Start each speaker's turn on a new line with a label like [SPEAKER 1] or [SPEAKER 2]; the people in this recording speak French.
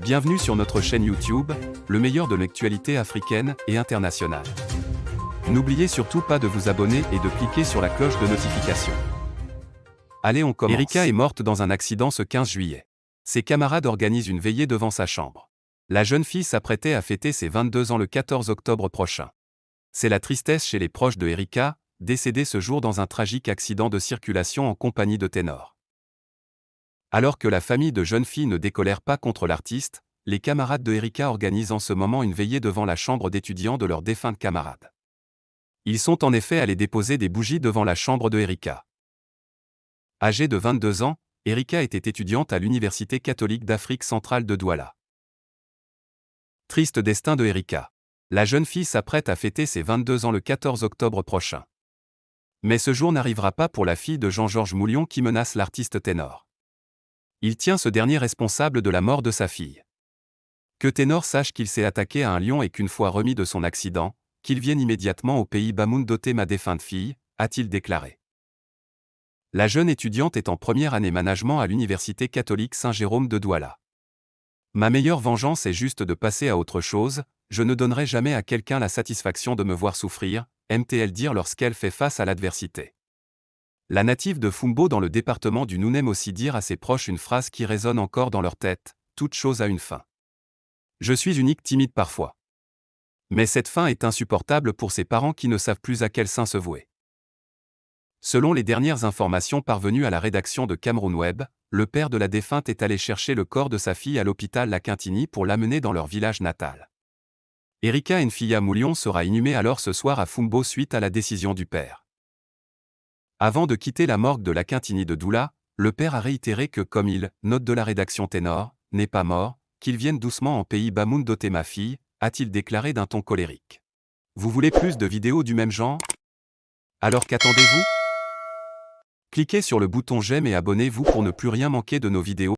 [SPEAKER 1] Bienvenue sur notre chaîne YouTube, le meilleur de l'actualité africaine et internationale. N'oubliez surtout pas de vous abonner et de cliquer sur la cloche de notification. Allez, on commence. Erika est morte dans un accident ce 15 juillet. Ses camarades organisent une veillée devant sa chambre. La jeune fille s'apprêtait à fêter ses 22 ans le 14 octobre prochain. C'est la tristesse chez les proches de Erika, décédée ce jour dans un tragique accident de circulation en compagnie de ténors. Alors que la famille de jeune fille ne décolère pas contre l'artiste, les camarades de Erika organisent en ce moment une veillée devant la chambre d'étudiants de leur défunte camarade. Ils sont en effet allés déposer des bougies devant la chambre de Erika. Âgée de 22 ans, Erika était étudiante à l'Université catholique d'Afrique centrale de Douala. Triste destin de Erika. La jeune fille s'apprête à fêter ses 22 ans le 14 octobre prochain. Mais ce jour n'arrivera pas pour la fille de Jean-Georges Moulion qui menace l'artiste ténor. Il tient ce dernier responsable de la mort de sa fille. Que Ténor sache qu'il s'est attaqué à un lion et qu'une fois remis de son accident, qu'il vienne immédiatement au pays Bamoun doter ma défunte fille, a-t-il déclaré. La jeune étudiante est en première année management à l'Université catholique Saint-Jérôme de Douala. Ma meilleure vengeance est juste de passer à autre chose, je ne donnerai jamais à quelqu'un la satisfaction de me voir souffrir, aime-t-elle dire lorsqu'elle fait face à l'adversité. La native de Fumbo dans le département du Nounem aussi dire à ses proches une phrase qui résonne encore dans leur tête, toute chose a une fin. Je suis unique timide parfois. Mais cette fin est insupportable pour ses parents qui ne savent plus à quel saint se vouer. Selon les dernières informations parvenues à la rédaction de Cameroun Web, le père de la défunte est allé chercher le corps de sa fille à l'hôpital La Quintini pour l'amener dans leur village natal. Erika Nfiya Moulion sera inhumée alors ce soir à Fumbo suite à la décision du père. Avant de quitter la morgue de La Quintini de Douala, le père a réitéré que, comme il note de la rédaction Ténor, n'est pas mort, qu'il vienne doucement en pays Bamoun doter ma fille, a-t-il déclaré d'un ton colérique. Vous voulez plus de vidéos du même genre? Alors qu'attendez-vous? Cliquez sur le bouton j'aime et abonnez-vous pour ne plus rien manquer de nos vidéos.